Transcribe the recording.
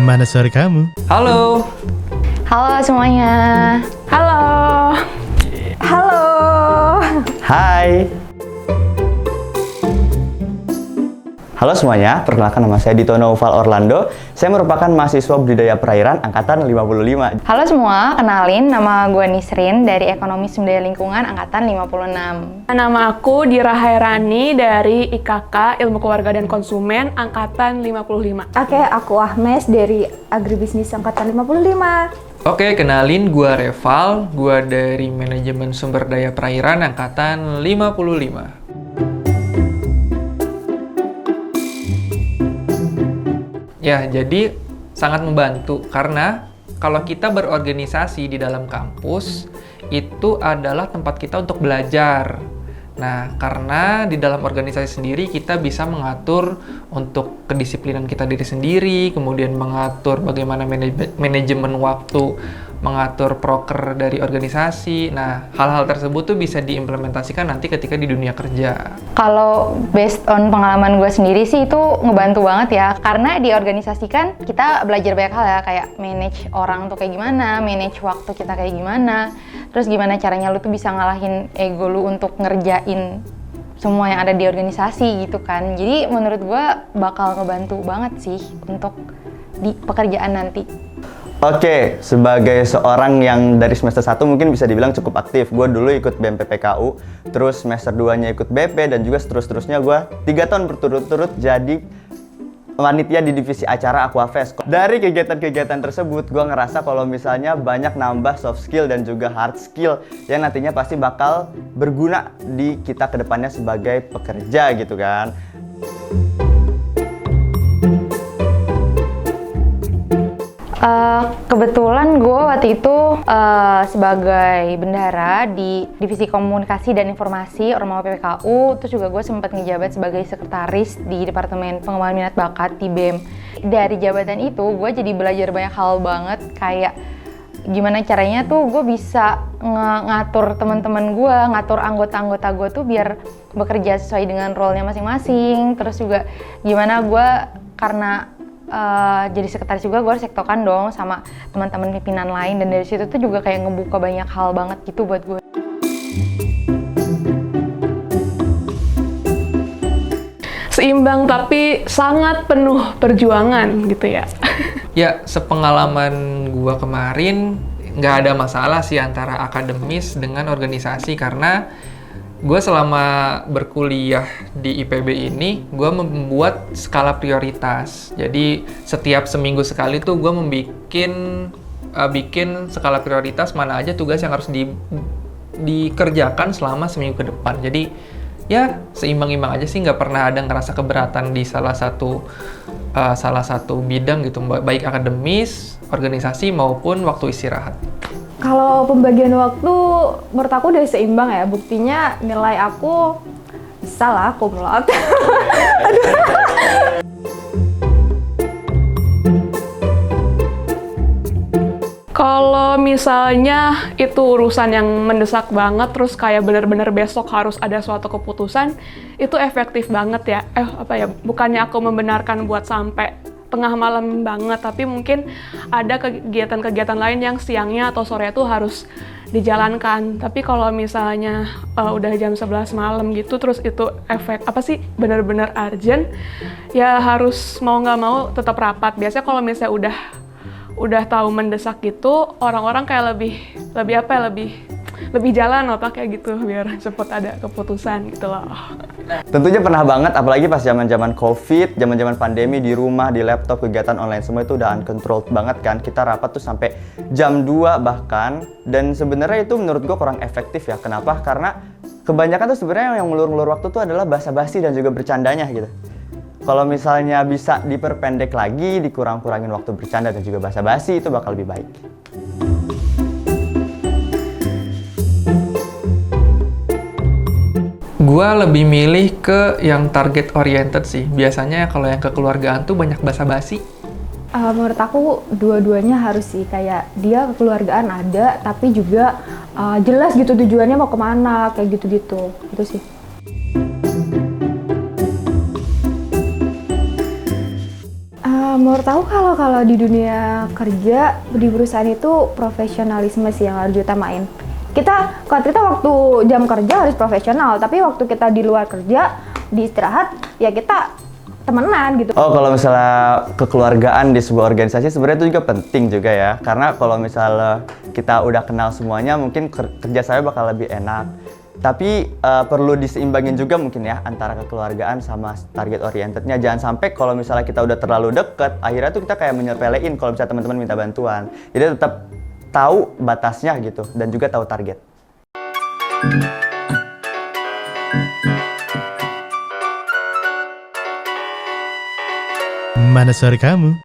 Mana suara kamu? Halo. Halo semuanya. Halo. Halo. Hai. Halo semuanya, perkenalkan nama saya Dito Noval Orlando. Saya merupakan mahasiswa budidaya perairan angkatan 55. Halo semua, kenalin nama gue Nisrin dari Ekonomi Sumber Daya Lingkungan angkatan 56. Nama aku Dira Hairani dari IKK Ilmu Keluarga dan Konsumen angkatan 55. Oke, aku Ahmes dari Agribisnis angkatan 55. Oke, kenalin gua Reval, gua dari Manajemen Sumber Daya Perairan angkatan 55. Ya, jadi sangat membantu karena kalau kita berorganisasi di dalam kampus, itu adalah tempat kita untuk belajar. Nah, karena di dalam organisasi sendiri kita bisa mengatur untuk kedisiplinan kita diri sendiri, kemudian mengatur bagaimana manajemen waktu, mengatur proker dari organisasi. Nah, hal-hal tersebut tuh bisa diimplementasikan nanti ketika di dunia kerja. Kalau based on pengalaman gue sendiri sih itu ngebantu banget ya, karena di organisasi kan kita belajar banyak hal ya, kayak manage orang tuh kayak gimana, manage waktu kita kayak gimana, terus gimana caranya lu tuh bisa ngalahin ego lu untuk ngerjain semua yang ada di organisasi gitu kan. Jadi menurut gue bakal ngebantu banget sih untuk di pekerjaan nanti. Oke, sebagai seorang yang dari semester 1 mungkin bisa dibilang cukup aktif. Gue dulu ikut BEM PPKU, terus semester 2-nya ikut BP, dan juga seterusnya gue 3 tahun berturut-turut jadi panitia di divisi acara Aquafest. Dari kegiatan-kegiatan tersebut, gue ngerasa kalau misalnya banyak nambah soft skill dan juga hard skill yang nantinya pasti bakal berguna di kita kedepannya sebagai pekerja gitu kan. Kebetulan gue waktu itu sebagai bendahara di Divisi Komunikasi dan Informasi Ormawa PPKU, terus juga gue sempat ngejabat sebagai sekretaris di Departemen Pengembangan Minat Bakat di BEM. Dari jabatan itu gue jadi belajar banyak hal banget, kayak gimana caranya tuh gue bisa ngatur teman-teman gue, ngatur anggota-anggota gue tuh biar bekerja sesuai dengan role-nya masing-masing. Terus juga gimana gue, karena jadi sekretaris juga, gue harus tektokan dong sama teman-teman pimpinan lain, dan dari situ tuh juga kayak ngebuka banyak hal banget gitu buat gue. Seimbang tapi sangat penuh perjuangan gitu ya. Ya, sepengalaman gua kemarin nggak ada masalah sih antara akademis dengan organisasi, karena gue selama berkuliah di IPB ini, gue membuat skala prioritas. Jadi setiap seminggu sekali tuh gue bikin skala prioritas mana aja tugas yang harus dikerjakan selama seminggu ke depan. Jadi ya seimbang-imbang aja sih, nggak pernah ada ngerasa keberatan di salah satu bidang gitu, baik akademis, organisasi maupun waktu istirahat. Kalau pembagian waktu menurut aku udah seimbang ya. Buktinya nilai aku bisa lah cum laude. Kalau misalnya itu urusan yang mendesak banget, terus kayak bener-bener besok harus ada suatu keputusan, itu efektif banget ya. Bukannya aku membenarkan buat sampai tengah malam banget, tapi mungkin ada kegiatan-kegiatan lain yang siangnya atau sore itu harus dijalankan. Tapi kalau misalnya udah jam 11 malam gitu, terus itu bener-bener urgent, ya harus mau nggak mau tetap rapat. Biasanya kalau misalnya udah tahu mendesak gitu, orang-orang kayak lebih jalan kayak gitu biar cepet ada keputusan gitu loh. Tentunya pernah banget, apalagi pas zaman-zaman COVID, zaman-zaman pandemi, di rumah, di laptop, kegiatan online semua itu udah uncontrolled banget kan. Kita rapat tuh sampai jam 2 bahkan, dan sebenarnya itu menurut gue kurang efektif ya. Kenapa? Karena kebanyakan tuh sebenarnya yang ngelur-ngelur waktu tuh adalah basa-basi dan juga bercandanya gitu. Kalau misalnya bisa diperpendek lagi, dikurang-kurangin waktu bercanda dan juga basa-basi, itu bakal lebih baik. Gua lebih milih ke yang target oriented sih. Biasanya kalau yang kekeluargaan tuh banyak basa-basi. Menurut aku dua-duanya harus sih, kayak dia kekeluargaan ada, tapi juga jelas gitu tujuannya mau kemana, kayak gitu-gitu. Itu sih. Menurut aku kalau di dunia kerja di perusahaan itu profesionalisme sih yang harus diutamain. Kalau kita waktu jam kerja harus profesional, tapi waktu kita di luar kerja, di istirahat, ya kita temenan gitu. Oh, kalau misalnya kekeluargaan di sebuah organisasi sebenarnya itu juga penting juga ya. Karena kalau misalnya kita udah kenal semuanya, mungkin kerja saya bakal lebih enak. Tapi perlu diseimbangin juga mungkin ya antara kekeluargaan sama target orientednya. Jangan sampai kalau misalnya kita udah terlalu deket, akhirnya tuh kita kayak menyepelein kalau misalnya teman-teman minta bantuan. Jadi tetap tahu batasnya gitu dan juga tahu target. Mana suara kamu?